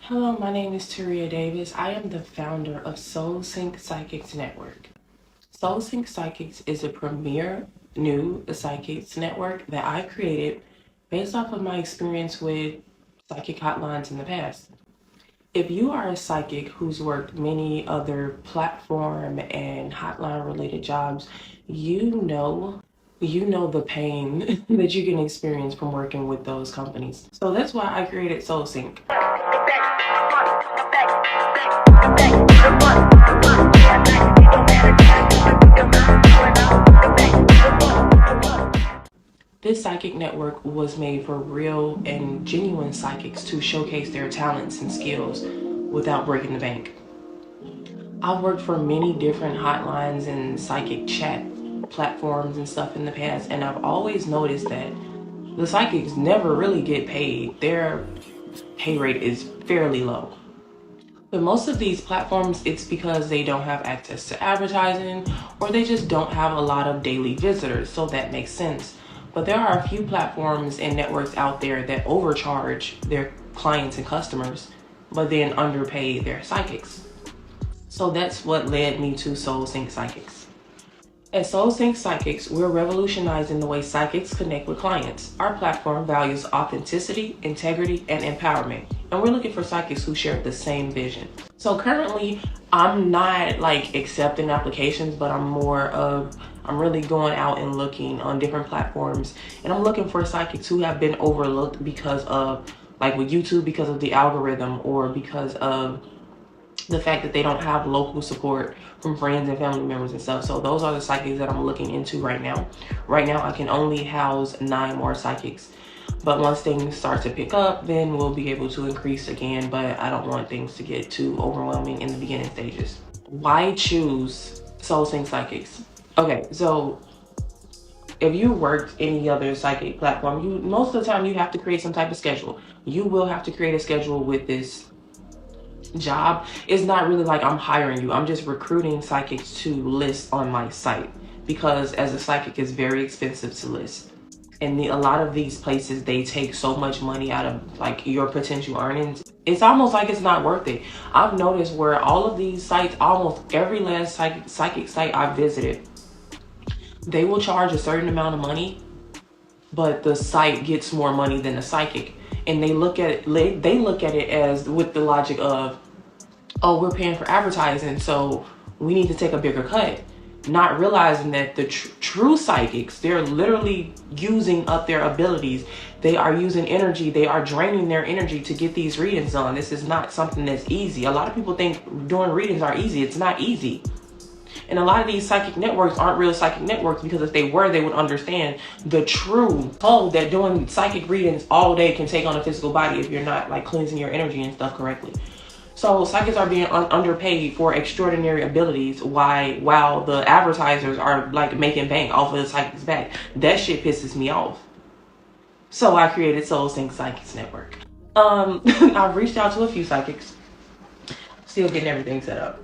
Hello, my name is Turia Davis. I am the founder of Soul Sync Psychics Network. Soul Sync Psychics is a premier new psychics network that I created based off of my experience with psychic hotlines in the past. If you are a psychic who's worked many other platform and hotline related jobs, you know the pain that you can experience from working with those companies. So that's why I created Soul Sync. This psychic network was made for real and genuine psychics to showcase their talents and skills without breaking the bank. I've worked for many different hotlines and psychic chat platforms and stuff in the past, and I've always noticed that the psychics never really get paid. Their pay rate is fairly low. But most of these platforms, it's because they don't have access to advertising or they just don't have a lot of daily visitors, so that makes sense. But there are a few platforms and networks out there that overcharge their clients and customers, but then underpay their psychics. So that's what led me to Soul Sync Psychics. At Soul Sync Psychics, we're revolutionizing the way psychics connect with clients. Our platform values authenticity, integrity, and empowerment, and we're looking for psychics who share the same vision. So currently, I'm not like accepting applications, but I'm really going out and looking on different platforms, and I'm looking for psychics who have been overlooked because of, like with YouTube, because of the algorithm or because of the fact that they don't have local support from friends and family members and stuff. So those are the psychics that I'm looking into right now. Right now, I can only house 9 more psychics. But once things start to pick up, then we'll be able to increase again. But I don't want things to get too overwhelming in the beginning stages. Why choose Soul Sync Psychics? Okay, so if you worked any other psychic platform, most of the time you have to create some type of schedule. You will have to create a schedule with this job. It's not really like I'm hiring you. I'm just recruiting psychics to list on my site, because as a psychic, it's very expensive to list. And a lot of these places, they take so much money out of like your potential earnings. It's almost like it's not worth it. I've noticed where all of these sites, almost every last psychic site I've visited, they will charge a certain amount of money, but the site gets more money than the psychic. And they look at it as with the logic of, oh, we're paying for advertising, so we need to take a bigger cut. Not realizing that the true psychics, they're literally using up their abilities. They are using energy. They are draining their energy to get these readings done. This is not something that's easy. A lot of people think doing readings are easy. It's not easy. And a lot of these psychic networks aren't real psychic networks, because if they were, they would understand the true toll that doing psychic readings all day can take on a physical body if you're not like cleansing your energy and stuff correctly. So psychics are being underpaid for extraordinary abilities, while the advertisers are like making bank off of the psychics' back. That shit pisses me off. So I created Soul Sync Psychics Network. I've reached out to a few psychics, still getting everything set up.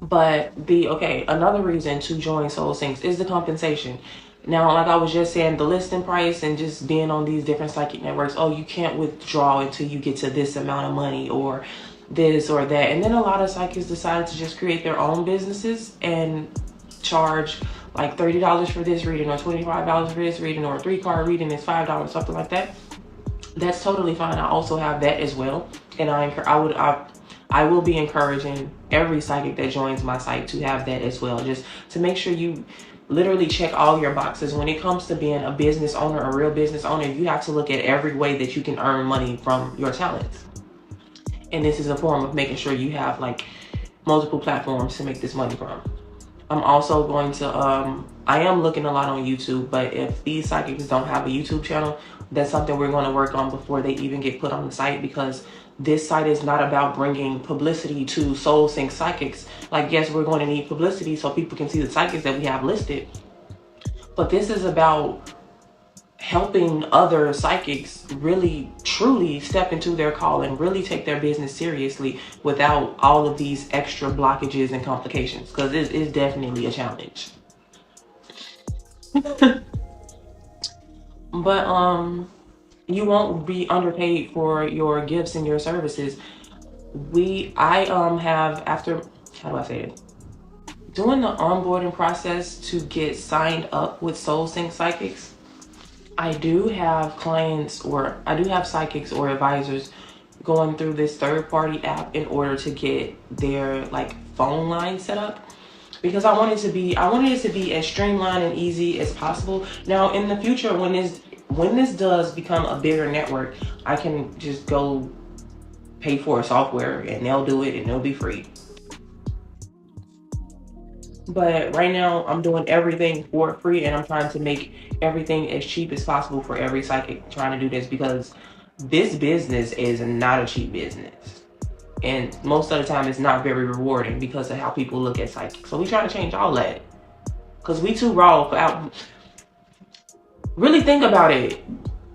But another reason to join Soul Syncs is the compensation. Now, like I was just saying, the listing price and just being on these different psychic networks, oh, you can't withdraw until you get to this amount of money or this or that. And then a lot of psychics decided to just create their own businesses and charge like $30 for this reading or $25 for this reading, or a 3-card reading is $5, something like that. That's totally fine. I also have that as well. And I will be encouraging every psychic that joins my site to have that as well, just to make sure you literally check all your boxes. When it comes to being a business owner, a real business owner, you have to look at every way that you can earn money from your talents. And this is a form of making sure you have like multiple platforms to make this money from. I'm also going to, I am looking a lot on YouTube, but if these psychics don't have a YouTube channel, that's something we're going to work on before they even get put on the site, because this site is not about bringing publicity to Soul Sync Psychics. Like, yes, we're going to need publicity so people can see the psychics that we have listed, but this is about helping other psychics really truly step into their call and really take their business seriously without all of these extra blockages and complications, because it is definitely a challenge. But you won't be underpaid for your gifts and your services. I have, after, how do I say it? Doing the onboarding process to get signed up with SoulSync Psychics, I do have clients, or I do have psychics or advisors going through this third-party app in order to get their like phone line set up, because I wanted it to be as streamlined and easy as possible. Now in the future, when this does become a bigger network, I can just go pay for a software and they'll do it and it'll be free. But right now I'm doing everything for free, and I'm trying to make everything as cheap as possible for every psychic trying to do this, because this business is not a cheap business. And most of the time it's not very rewarding because of how people look at psychics. So we trying to change all that. Because we too raw for out. Really think about it.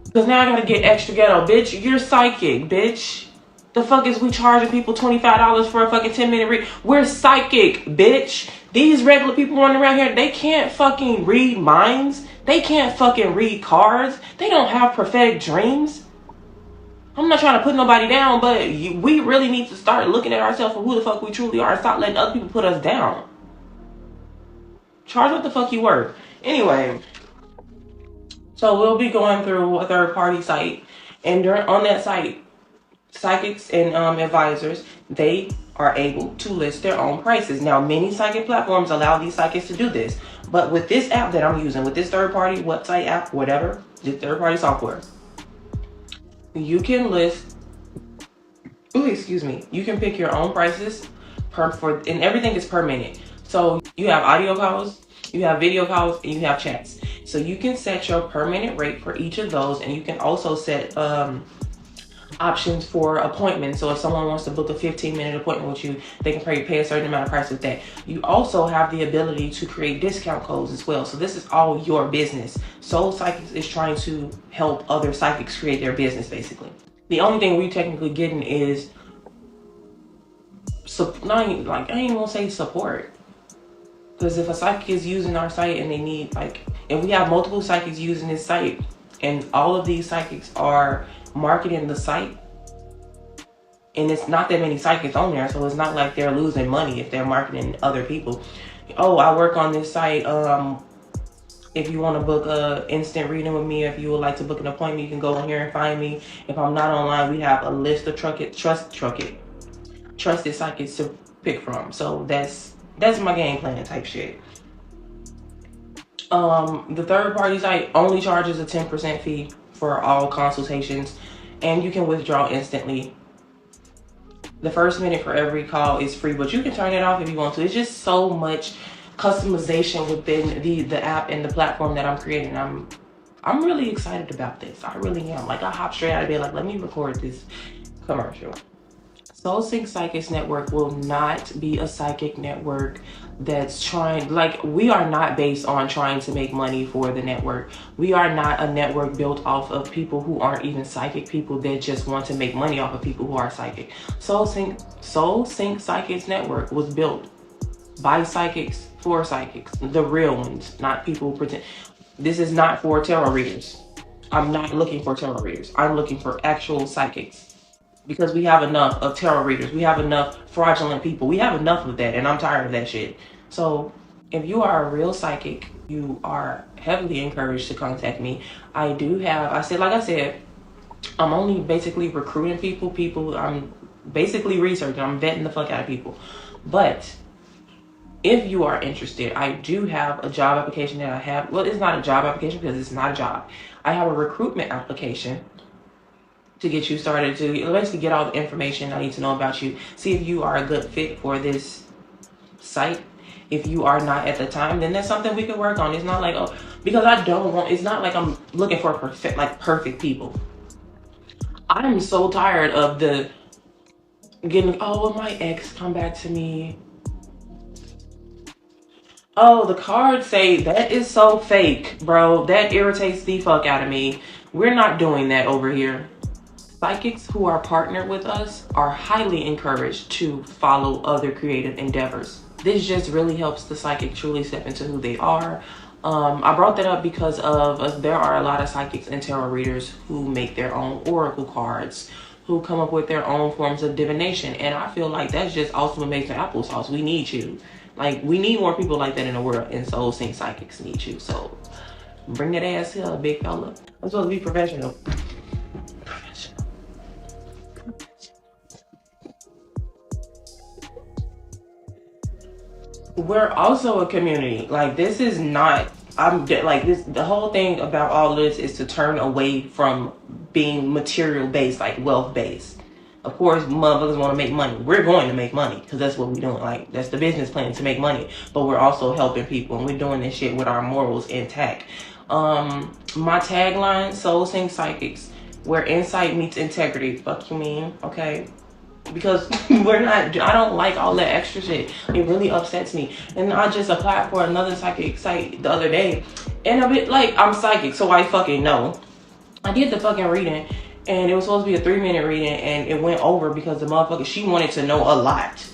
Because now I gotta get extra ghetto. Bitch, you're psychic, bitch. The fuck is we charging people $25 for a fucking 10-minute read? We're psychic, bitch. These regular people running around here, they can't fucking read minds. They can't fucking read cards. They don't have prophetic dreams. I'm not trying to put nobody down, but we really need to start looking at ourselves for who the fuck we truly are and stop letting other people put us down. Charge what the fuck you worth. Anyway, so we'll be going through a third-party site, and on that site, psychics and advisors, they are able to list their own prices. Now, many psychic platforms allow these psychics to do this, but with this app that I'm using, with this third-party website app, whatever, this third-party software, you can list, you can pick your own prices and everything is per minute. So you have audio calls, you have video calls, and you have chats. So you can set your per minute rate for each of those, and you can also set options for appointments. So if someone wants to book a 15-minute appointment with you, they can pay a certain amount of price with that. You also have the ability to create discount codes as well. So this is all your business. Soul Psychics is trying to help other psychics create their business, basically. The only thing we technically getting is I ain't gonna say support. Because if a psychic is using our site and they need, if we have multiple psychics using this site and all of these psychics are marketing the site, and it's not that many psychics on there, so it's not like they're losing money if they're marketing other people. Oh, I work on this site. If you want to book a instant reading with me, if you would like to book an appointment, you can go in here and find me. If I'm not online, we have a list of trusted psychics to pick from. So that's my game plan type shit. The third party site only charges a 10% fee for all consultations, and you can withdraw instantly. The first minute for every call is free, but you can turn it off if you want to. It's just so much customization within the app and the platform that I'm creating. I'm really excited about this. I really am. Like, I hop straight out of bed, like, let me record this commercial. SoulSync Psychics Network will not be a psychic network that's trying, we are not based on trying to make money for the network. We are not a network built off of people who aren't even psychic, people that just want to make money off of people who are psychic. SoulSync Psychics Network was built by psychics for psychics, the real ones, not people who pretend. This is not for tarot readers. I'm not looking for tarot readers. I'm looking for actual psychics. Because we have enough of tarot readers. We have enough fraudulent people. We have enough of that, and I'm tired of that shit. So if you are a real psychic, you are heavily encouraged to contact me. Like I said, I'm only basically recruiting people. I'm basically researching. I'm vetting the fuck out of people. But if you are interested, I do have a job application that I have. Well, it's not a job application because it's not a job. I have a recruitment application to get you started, to basically get all the information I need to know about you, see if you are a good fit for this site. If you are not at the time, then that's something we can work on. It's not like, oh, because it's not like I'm looking for perfect people. I'm so tired of will my ex come back to me? Oh, the cards say, that is so fake, bro. That irritates the fuck out of me. We're not doing that over here. Psychics who are partnered with us are highly encouraged to follow other creative endeavors. This just really helps the psychic truly step into who they are. I brought that up because there are a lot of psychics and tarot readers who make their own oracle cards, who come up with their own forms of divination. And I feel like that's just awesome, amazing applesauce. We need you. Like, we need more people like that in the world, and Soul Sync Psychics need you. So bring that ass here, big fella. I'm supposed to be professional. We're also a community. Like, this is not, the whole thing about all this is to turn away from being material based, like wealth based. Of course, motherfuckers want to make money. We're going to make money because that's what we're doing. Like, that's the business plan, to make money. But we're also helping people, and we're doing this shit with our morals intact. My tagline, Soul Sync Psychics, where insight meets integrity. Fuck you mean, okay? Because I don't like all that extra shit. It really upsets me. And I just applied for another psychic site the other day, and a bit like, I'm psychic, so I fucking know. I did the fucking reading, and it was supposed to be a 3-minute reading, and it went over because the motherfucker, she wanted to know a lot.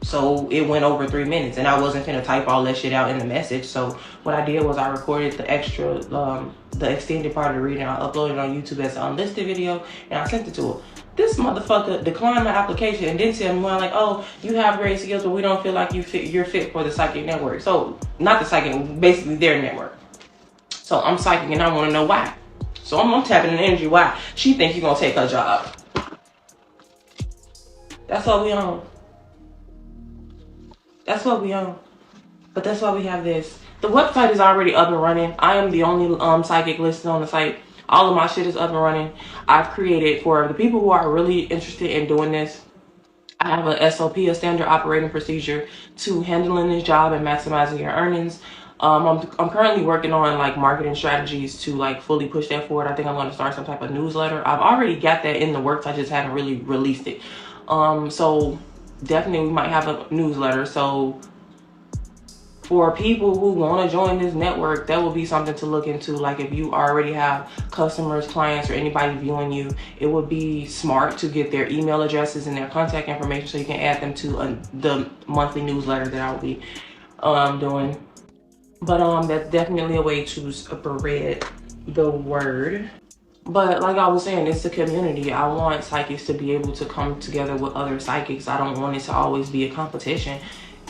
So it went over 3 minutes, and I wasn't finna type all that shit out in the message. So what I did was I recorded the extra, the extended part of the reading. I uploaded it on YouTube as an unlisted video, and I sent it to her. This motherfucker declined my application and didn't tell me, well, like, oh, you have great skills, but we don't feel like you're fit for the psychic network. So, not the psychic, basically their network. So I'm psychic, and I want to know why. So I'm tapping in the energy why she thinks you're gonna take her job. That's what we on. That's what we on. But that's why we have this. The website is already up and running. I am the only psychic listed on the site. All of my shit is up and running. I've created, for the people who are really interested in doing this, I have a SOP, a standard operating procedure, to handling this job and maximizing your earnings. I'm currently working on like marketing strategies to like fully push that forward. I think I'm going to start some type of newsletter. I've already got that in the works. I just haven't really released it. So definitely we might have a newsletter. So for people who want to join this network, that will be something to look into. Like, if you already have customers, clients, or anybody viewing you, it would be smart to get their email addresses and their contact information so you can add them to the monthly newsletter that I'll be doing. But that's definitely a way to spread the word. But like I was saying, it's a community. I want psychics to be able to come together with other psychics. I don't want it to always be a competition.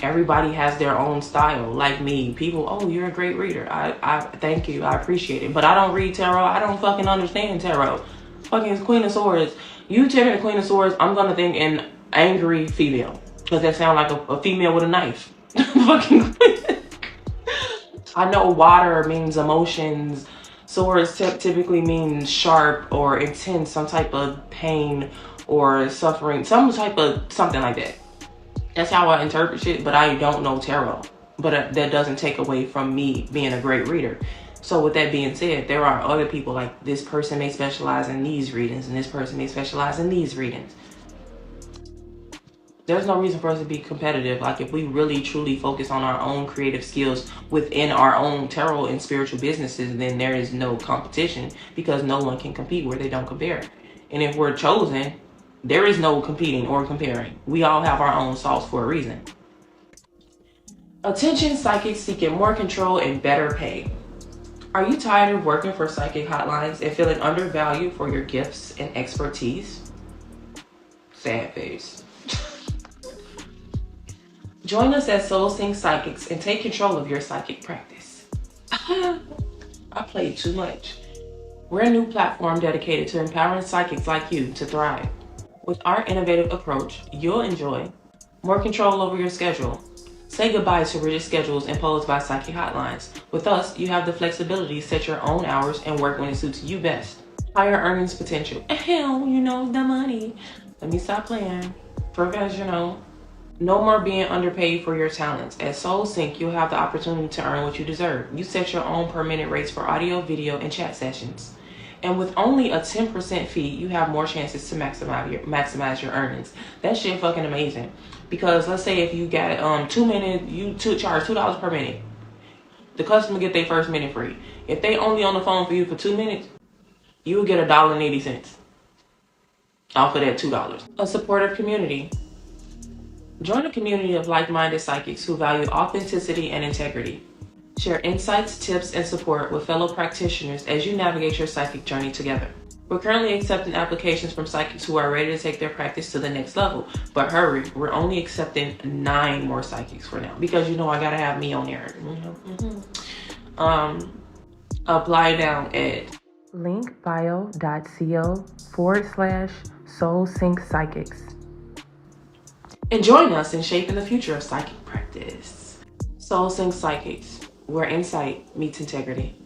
Everybody has their own style. Like me, people, oh, you're a great reader. I thank you. I appreciate it. But I don't read tarot. I don't fucking understand tarot. Fucking Queen of Swords. You tell me the Queen of Swords, I'm gonna think an angry female, because that sounds like a female with a knife. Fucking. I know water means emotions. Swords typically means sharp or intense, some type of pain or suffering, some type of something like that. That's how I interpret shit, but I don't know tarot. But that doesn't take away from me being a great reader. So with that being said, there are other people, like this person may specialize in these readings and this person may specialize in these readings. There's no reason for us to be competitive. Like, if we really truly focus on our own creative skills within our own tarot and spiritual businesses, then there is no competition, because no one can compete where they don't compare. And if we're chosen, there is no competing or comparing. We all have our own sauce for a reason. Attention psychics seeking more control and better pay. Are you tired of working for psychic hotlines and feeling undervalued for your gifts and expertise? Sad face. Join us at Soul Sync Psychics and take control of your psychic practice. I played too much. We're a new platform dedicated to empowering psychics like you to thrive. With our innovative approach, you'll enjoy more control over your schedule. Say goodbye to rigid schedules imposed by psychic hotlines. With us, you have the flexibility to set your own hours and work when it suits you best. Higher earnings potential. Hell, you know, the money. Let me stop playing. Professional. No more being underpaid for your talents. At Soul Sync, you'll have the opportunity to earn what you deserve. You set your own per minute rates for audio, video, and chat sessions. And with only a 10% fee, you have more chances to maximize your earnings. That shit fucking amazing. Because let's say if you got 2 minutes, you charge $2 per minute. The customer get their first minute free. If they only on the phone for you for 2 minutes, you will get $1.80 off of that $2. A supportive community. Join a community of like-minded psychics who value authenticity and integrity. Share insights, tips, and support with fellow practitioners as you navigate your psychic journey together. We're currently accepting applications from psychics who are ready to take their practice to the next level. But hurry, we're only accepting 9 more psychics for now because I gotta have me on there. Apply down at linkbio.co/soulsync psychics. And join us in shaping the future of psychic practice. Soul Sync Psychics, where insight meets integrity.